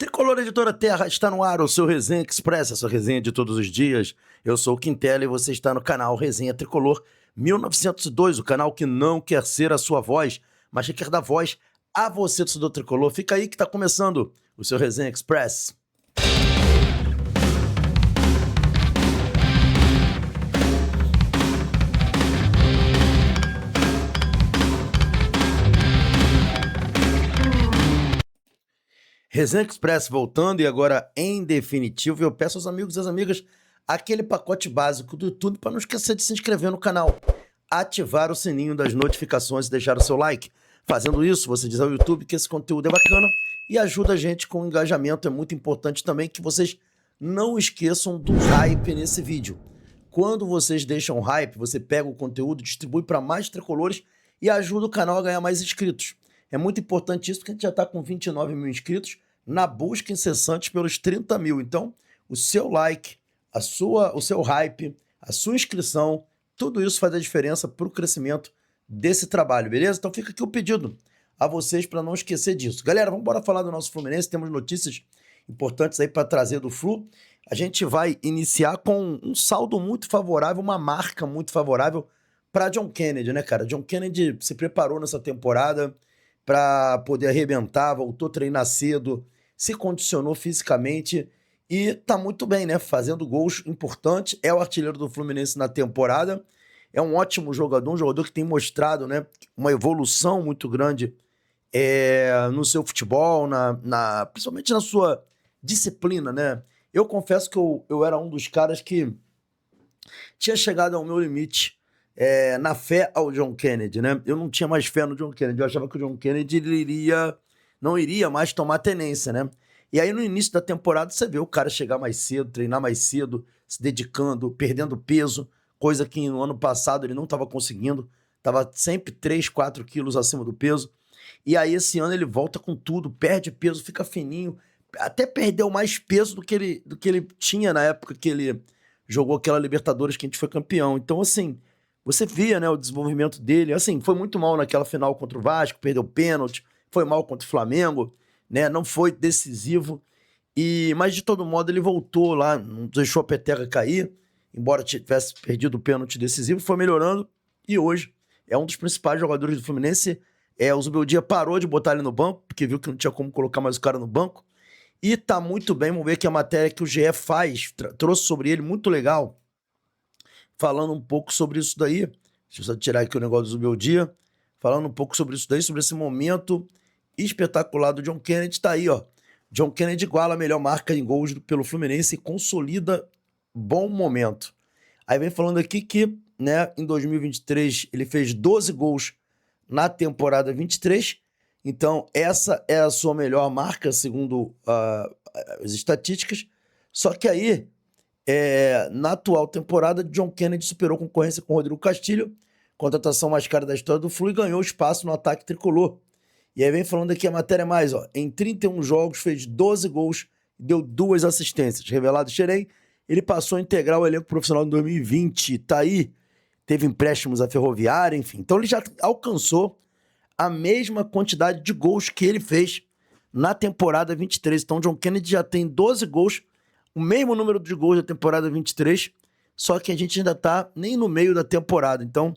Tricolor Editora Terra está no ar, o seu Resenha Express, a sua resenha de todos os dias. Eu sou o Quintela e você está no canal Resenha Tricolor 1902, o canal que não quer ser a sua voz, mas que quer dar voz a você, torcedor tricolor. Fica aí que está começando o seu Resenha Express. Resenha Express voltando e agora em definitivo, eu peço aos amigos e às amigas aquele pacote básico do YouTube para não esquecer de se inscrever no canal, ativar o sininho das notificações e deixar o seu like. Fazendo isso, você diz ao YouTube que esse conteúdo é bacana e ajuda a gente com o engajamento. É muito importante também que vocês não esqueçam do hype nesse vídeo. Quando vocês deixam hype, você pega o conteúdo, distribui para mais tricolores e ajuda o canal a ganhar mais inscritos. É muito importante isso porque a gente já está com 29 mil inscritos na busca incessante pelos 30 mil. Então, o seu like, o seu hype, a sua inscrição, tudo isso faz a diferença para o crescimento desse trabalho, beleza? Então fica aqui o pedido a vocês para não esquecer disso. Galera, vamos embora falar do nosso Fluminense, temos notícias importantes aí para trazer do Flu. A gente vai iniciar com um saldo muito favorável, uma marca muito favorável para John Kennedy, né, cara? John Kennedy se preparou nessa temporada para poder arrebentar, voltou a treinar cedo, se condicionou fisicamente e tá muito bem, né? Fazendo gols importantes, é o artilheiro do Fluminense na temporada, é um ótimo jogador, um jogador que tem mostrado, né, uma evolução muito grande no seu futebol, principalmente na sua disciplina, né? Eu confesso que eu era um dos caras que tinha chegado ao meu limite na fé ao John Kennedy, né? Eu não tinha mais fé no John Kennedy, eu achava que o John Kennedy não iria mais tomar tenência, né? E aí no início da temporada você vê o cara chegar mais cedo, treinar mais cedo, se dedicando, perdendo peso, coisa que no ano passado ele não estava conseguindo, estava sempre 3, 4 quilos acima do peso. E aí esse ano ele volta com tudo, perde peso, fica fininho, até perdeu mais peso do que ele tinha na época que ele jogou aquela Libertadores que a gente foi campeão. Então assim, você via, né, o desenvolvimento dele, assim, foi muito mal naquela final contra o Vasco, perdeu pênalti, foi mal contra o Flamengo, né, não foi decisivo, mas de todo modo ele voltou lá, não deixou a peteca cair, embora tivesse perdido o pênalti decisivo, foi melhorando e hoje é um dos principais jogadores do Fluminense. O Zubeldia parou de botar ele no banco, porque viu que não tinha como colocar mais o cara no banco, e tá muito bem. Vamos ver que a matéria que o GE trouxe sobre ele, muito legal, falando um pouco sobre isso daí. Deixa eu só tirar aqui o negócio do Zubeldia, falando um pouco sobre isso daí, sobre esse momento espetacular do John Kennedy. Tá aí, ó. John Kennedy iguala a melhor marca em gols pelo Fluminense e consolida bom momento. Aí vem falando aqui que, né, em 2023 ele fez 12 gols na temporada 23, então essa é a sua melhor marca segundo as estatísticas. Só que aí, na atual temporada, John Kennedy superou a concorrência com Rodrigo Castilho, contratação mais cara da história do Flu, e ganhou espaço no ataque tricolor. E aí vem falando aqui a matéria mais, ó. Em 31 jogos, fez 12 gols e deu 2 assistências. Revelado Xerém, ele passou a integrar o elenco profissional em 2020. Tá aí, teve empréstimos à Ferroviária, enfim. Então ele já alcançou a mesma quantidade de gols que ele fez na temporada 23. Então John Kennedy já tem 12 gols, o mesmo número de gols da temporada 23, só que a gente ainda tá nem no meio da temporada. Então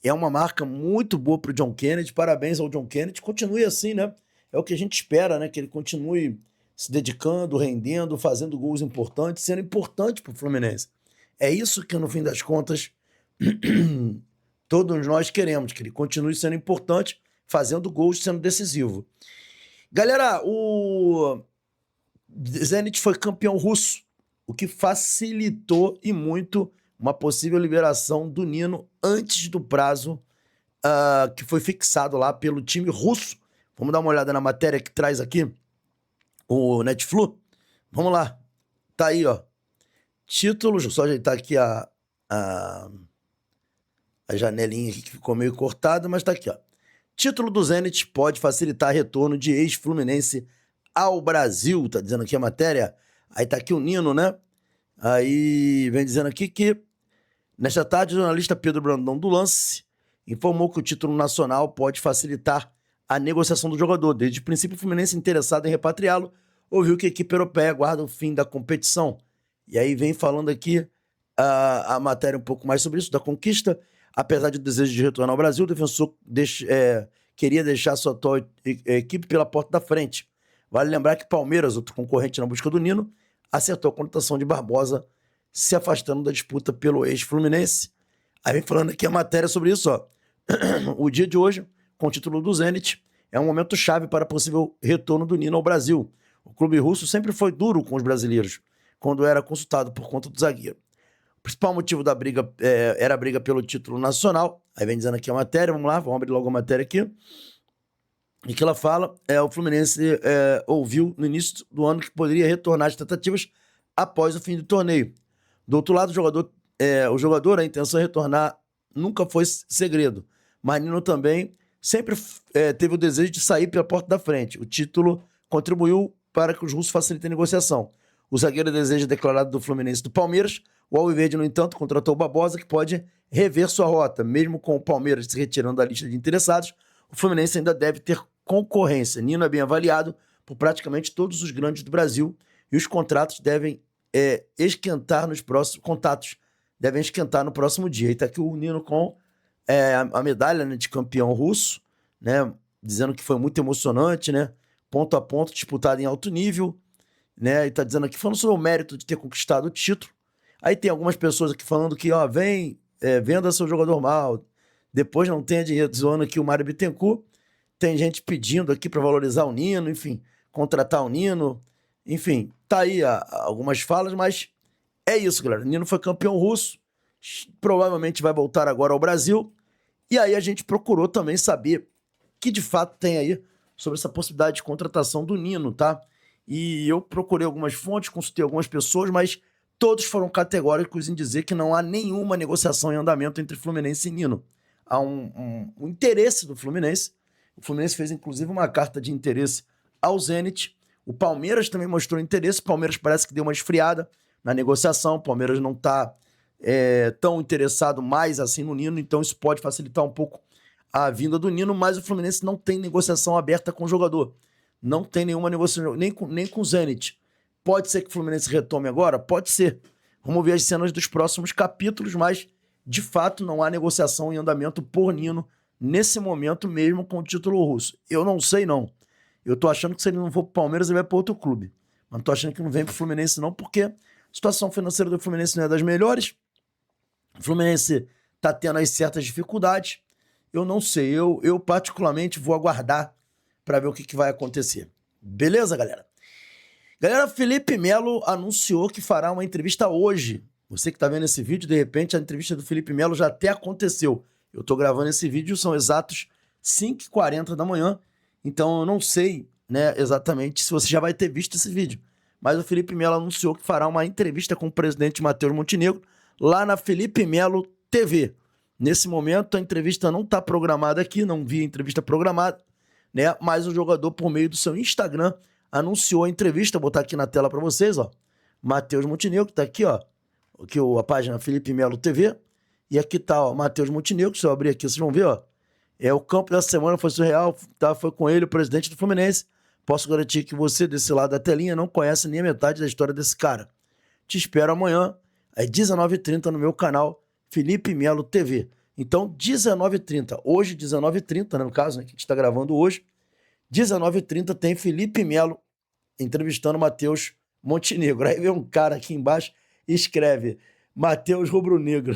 é uma marca muito boa pro John Kennedy, parabéns ao John Kennedy, continue assim, né? É o que a gente espera, né? Que ele continue se dedicando, rendendo, fazendo gols importantes, sendo importante pro Fluminense. É isso que, no fim das contas, todos nós queremos, que ele continue sendo importante, fazendo gols, sendo decisivo. Galera, o Zenit foi campeão russo, o que facilitou e muito uma possível liberação do Nino antes do prazo que foi fixado lá pelo time russo. Vamos dar uma olhada na matéria que traz aqui o Netflu. Vamos lá. Tá aí, ó. Títulos, só ajeitar aqui a janelinha aqui que ficou meio cortada, mas tá aqui, ó. Título do Zenit pode facilitar retorno de ex-Fluminense ao Brasil, tá dizendo aqui a matéria. Aí tá aqui o Nino, né? Aí vem dizendo aqui que nesta tarde o jornalista Pedro Brandão do Lance informou que o título nacional pode facilitar a negociação do jogador. Desde o princípio, o Fluminense interessado em repatriá-lo ouviu que a equipe europeia aguarda o fim da competição. E aí vem falando aqui a matéria um pouco mais sobre isso, da conquista. Apesar do desejo de retornar ao Brasil, o defensor queria deixar sua atual equipe pela porta da frente. Vale lembrar que Palmeiras, outro concorrente na busca do Nino, acertou a contratação de Barbosa, se afastando da disputa pelo ex-Fluminense. Aí vem falando aqui a matéria sobre isso, ó. O dia de hoje, com o título do Zenit, é um momento chave para possível retorno do Nino ao Brasil. O clube russo sempre foi duro com os brasileiros, quando era consultado por conta do zagueiro. O principal motivo da briga era a briga pelo título nacional. Aí vem dizendo aqui a matéria, vamos lá, vamos abrir logo a matéria aqui. E que ela fala, o Fluminense ouviu no início do ano que poderia retornar às tentativas após o fim do torneio. Do outro lado, o jogador, a intenção de retornar nunca foi segredo. Mas Nino também sempre teve o desejo de sair pela porta da frente. O título contribuiu para que os russos facilitem a negociação. O zagueiro desejo declarado do Fluminense e do Palmeiras. O Alviverde, no entanto, contratou o Barbosa, que pode rever sua rota. Mesmo com o Palmeiras se retirando da lista de interessados, o Fluminense ainda deve ter concorrência. Nino é bem avaliado por praticamente todos os grandes do Brasil e os contratos devem esquentar nos próximos contatos. Devem esquentar no próximo dia. E tá aqui o Nino com a medalha, né, de campeão russo, né, dizendo que foi muito emocionante, né, ponto a ponto, disputado em alto nível, né, e tá dizendo aqui, falando sobre o mérito de ter conquistado o título. Aí tem algumas pessoas aqui falando que, venda seu jogador mal, depois não tenha dinheiro, zoando aqui o Mário Bittencourt. Tem gente pedindo aqui para valorizar o Nino, enfim, contratar o Nino, enfim, tá aí algumas falas, mas é isso, galera. O Nino foi campeão russo, provavelmente vai voltar agora ao Brasil, e aí a gente procurou também saber que de fato tem aí sobre essa possibilidade de contratação do Nino, tá? E eu procurei algumas fontes, consultei algumas pessoas, mas todos foram categóricos em dizer que não há nenhuma negociação em andamento entre Fluminense e Nino. Há um interesse do Fluminense. O Fluminense fez, inclusive, uma carta de interesse ao Zenit. O Palmeiras também mostrou interesse. O Palmeiras parece que deu uma esfriada na negociação. O Palmeiras não está tão interessado mais assim no Nino, então isso pode facilitar um pouco a vinda do Nino, mas o Fluminense não tem negociação aberta com o jogador. Não tem nenhuma negociação, nem com o Zenit. Pode ser que o Fluminense retome agora? Pode ser. Vamos ver as cenas dos próximos capítulos, mas, de fato, não há negociação em andamento por Nino nesse momento mesmo com o título russo. Eu não sei, não. Eu tô achando que se ele não for pro Palmeiras, ele vai para outro clube. Mas não tô achando que não vem pro Fluminense, não, porque a situação financeira do Fluminense não é das melhores. O Fluminense tá tendo aí certas dificuldades. Eu não sei. Eu particularmente, vou aguardar para ver o que vai acontecer. Beleza, galera? Galera, Felipe Melo anunciou que fará uma entrevista hoje. Você que tá vendo esse vídeo, de repente a entrevista do Felipe Melo já até aconteceu. Eu tô gravando esse vídeo, são exatos 5h40 da manhã, então eu não sei, né, exatamente se você já vai ter visto esse vídeo. Mas o Felipe Melo anunciou que fará uma entrevista com o presidente Matheus Montenegro lá na Felipe Melo TV. Nesse momento a entrevista não tá programada aqui, não vi a entrevista programada, né, mas o jogador, por meio do seu Instagram, anunciou a entrevista. Vou botar aqui na tela para vocês, ó. Matheus Montenegro, tá aqui, ó. Aqui a página Felipe Melo TV. E aqui tá, ó, Matheus Montenegro. Se eu abrir aqui, vocês vão ver, ó. O campo dessa semana foi surreal, tá? Foi com ele, o presidente do Fluminense. Posso garantir que você, desse lado da telinha, não conhece nem a metade da história desse cara. Te espero amanhã, às 19h30, no meu canal Felipe Melo TV. Então, 19h30. Hoje, 19h30, né, no caso, né, que a gente tá gravando hoje. 19h30 tem Felipe Melo entrevistando Matheus Montenegro. Aí vem um cara aqui embaixo e escreve Matheus Rubro-Negro.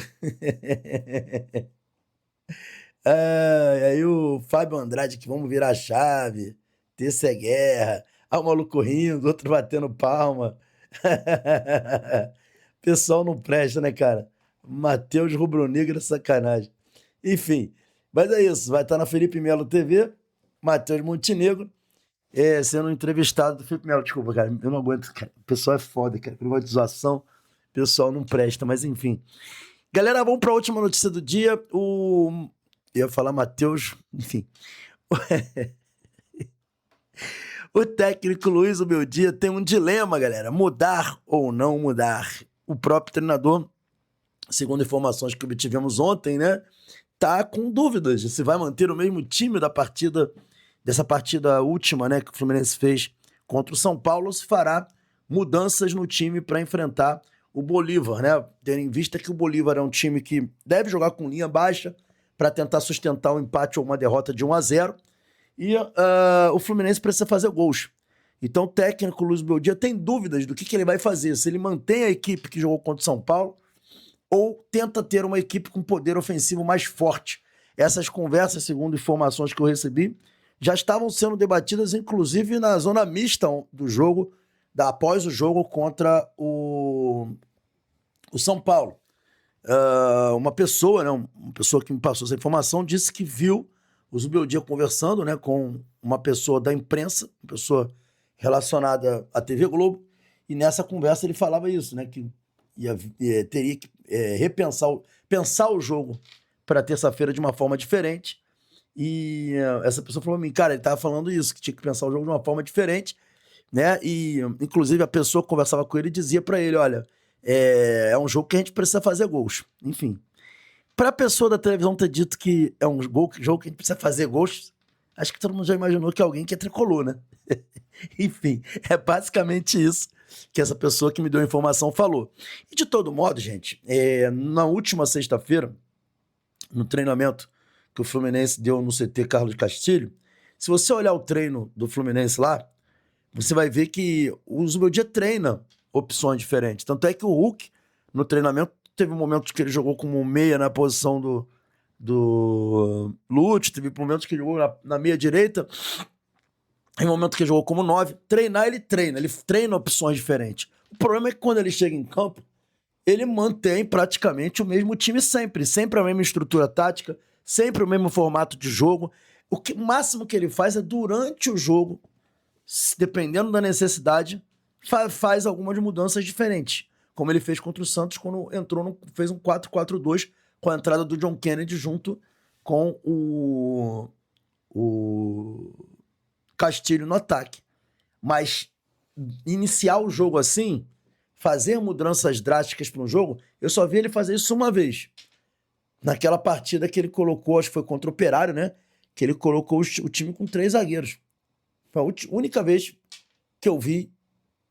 Aí o Fábio Andrade, que vamos virar a chave, terça é guerra. Ah, o maluco rindo, outro batendo palma. Pessoal não presta, né, cara? Matheus Rubro-Negro é sacanagem. Enfim, mas é isso. Vai estar na Felipe Melo TV. Matheus Montenegro, sendo entrevistado do Felipe Melo. Desculpa, cara, eu não aguento, cara. O pessoal é foda, cara. Privatização, o pessoal não presta, mas enfim. Galera, vamos para a última notícia do dia. Eu ia falar Matheus, enfim. O técnico Luiz Ubeldia tem um dilema, galera. Mudar ou não mudar? O próprio treinador, segundo informações que obtivemos ontem, né, tá com dúvidas se vai manter o mesmo time dessa partida última, né, que o Fluminense fez contra o São Paulo, se fará mudanças no time para enfrentar o Bolívar, né? Tendo em vista que o Bolívar é um time que deve jogar com linha baixa para tentar sustentar um empate ou uma derrota de 1-0, e o Fluminense precisa fazer gols. Então o técnico Luiz Beldia tem dúvidas do que ele vai fazer, se ele mantém a equipe que jogou contra o São Paulo ou tenta ter uma equipe com poder ofensivo mais forte. Essas conversas, segundo informações que eu recebi, já estavam sendo debatidas, inclusive na zona mista do jogo, após o jogo contra o São Paulo. Uma pessoa, né, uma pessoa que me passou essa informação, disse que viu o Zubeldia conversando, né, com uma pessoa da imprensa, uma pessoa relacionada à TV Globo, e nessa conversa ele falava isso, né, que teria que pensar o jogo para terça-feira de uma forma diferente. E essa pessoa falou pra mim, cara, ele tava falando isso, que tinha que pensar o jogo de uma forma diferente, né? E inclusive a pessoa que conversava com ele dizia para ele, olha, é um jogo que a gente precisa fazer gols. Enfim, para a pessoa da televisão ter dito que é um jogo que a gente precisa fazer gols, acho que todo mundo já imaginou que é alguém que é tricolor, né? Enfim, é basicamente isso que essa pessoa que me deu a informação falou. E de todo modo, gente, na última sexta-feira, no treinamento que o Fluminense deu no CT Carlos Castilho, se você olhar o treino do Fluminense lá, você vai ver que o Zubeldia treina opções diferentes. Tanto é que o Hulk, no treinamento, teve momentos que ele jogou como meia na posição do Lute, teve momentos que ele jogou na meia direita, tem momentos que ele jogou como 9. Treinar, ele treina opções diferentes. O problema é que quando ele chega em campo, ele mantém praticamente o mesmo time sempre a mesma estrutura tática, sempre o mesmo formato de jogo. O máximo que ele faz é, durante o jogo, dependendo da necessidade, faz algumas mudanças diferentes, como ele fez contra o Santos quando fez um 4-4-2 com a entrada do John Kennedy junto com o Castilho no ataque. Mas iniciar o jogo assim, fazer mudanças drásticas para um jogo, eu só vi ele fazer isso uma vez. Naquela partida que ele colocou, acho que foi contra o Operário, né? Que ele colocou o time com 3 zagueiros. Foi a única vez que eu vi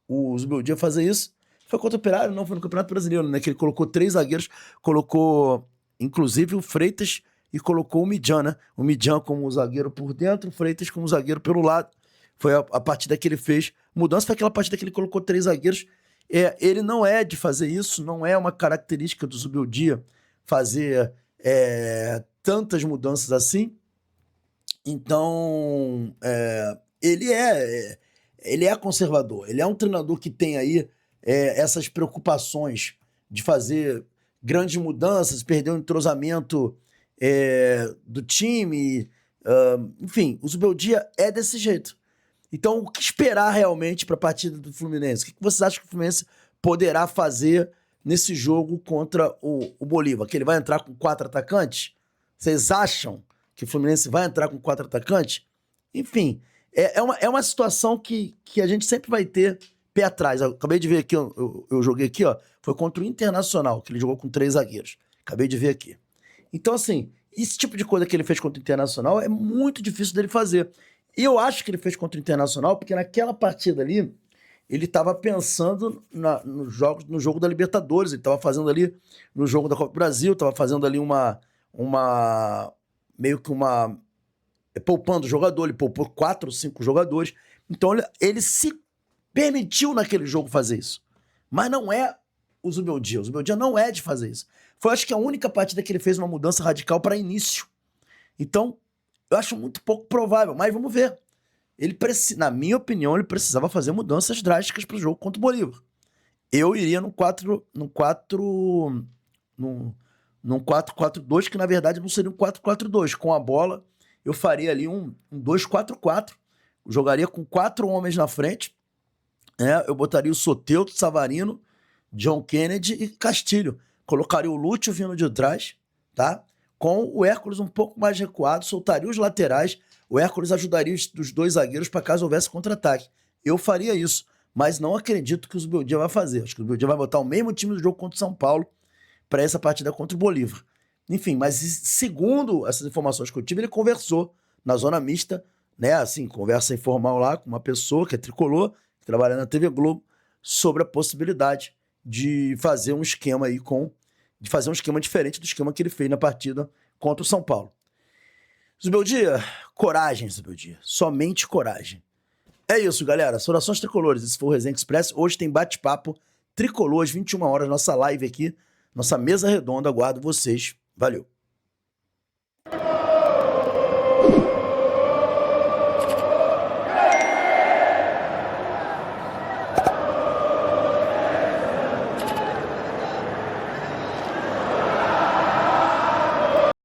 o Zubeldia fazer isso. Foi contra o Operário, não, foi no Campeonato Brasileiro, né? Que ele colocou 3 zagueiros, colocou inclusive o Freitas e colocou o Midjan, né? O Midjan como zagueiro por dentro, o Freitas como zagueiro pelo lado. Foi a partida que ele fez. Mudança foi aquela partida que ele colocou 3 zagueiros. Ele não é de fazer isso, não é uma característica do Zubeldia fazer tantas mudanças assim. Então, ele é conservador. Ele é um treinador que tem aí essas preocupações de fazer grandes mudanças, perder o entrosamento do time. Enfim, o Zubeldia é desse jeito. Então, o que esperar realmente para a partida do Fluminense? O que vocês acham que o Fluminense poderá fazer nesse jogo contra o Bolívar? Que ele vai entrar com 4 atacantes? Vocês acham que o Fluminense vai entrar com 4 atacantes? Enfim, é uma situação que a gente sempre vai ter pé atrás. Eu acabei de ver aqui, eu joguei aqui, ó, foi contra o Internacional, que ele jogou com 3 zagueiros. Acabei de ver aqui. Então, assim, esse tipo de coisa que ele fez contra o Internacional é muito difícil dele fazer. E eu acho que ele fez contra o Internacional porque naquela partida ali, ele estava pensando no jogo da Libertadores, ele estava fazendo ali no jogo da Copa do Brasil, estava fazendo ali meio que poupando o jogador, ele poupou 4 ou 5 jogadores, então ele se permitiu naquele jogo fazer isso. Mas não é o Zubeldia não é de fazer isso. Foi, acho que, a única partida que ele fez uma mudança radical para início. Então, eu acho muito pouco provável, mas vamos ver. Na minha opinião, ele precisava fazer mudanças drásticas para o jogo contra o Bolívar. Eu iria num 4-4-2, que na verdade não seria um 4-4-2. Com a bola, eu faria ali um 2-4-4. Eu jogaria com 4 homens na frente. Eu botaria o Soteldo, Savarino, John Kennedy e Castilho. Colocaria o Lúcio vindo de trás, tá? Com o Hércules um pouco mais recuado, soltaria os laterais. O Hércules ajudaria os 2 zagueiros para caso houvesse contra-ataque. Eu faria isso, mas não acredito que o Zubeldia vai fazer. Acho que o Zubeldia vai botar o mesmo time do jogo contra o São Paulo para essa partida contra o Bolívar. Enfim, mas segundo essas informações que eu tive, ele conversou na zona mista né, assim, conversa informal lá com uma pessoa que é tricolor, que trabalha na TV Globo, sobre a possibilidade de fazer um esquema aí de fazer um esquema diferente do esquema que ele fez na partida contra o São Paulo. Zubeldia, coragem, Zubeldia. Somente coragem. É isso, galera. Saudações tricolores. Esse foi o Resenha Express. Hoje tem bate-papo tricolor às 21 horas, nossa live aqui, nossa mesa redonda. Aguardo vocês. Valeu.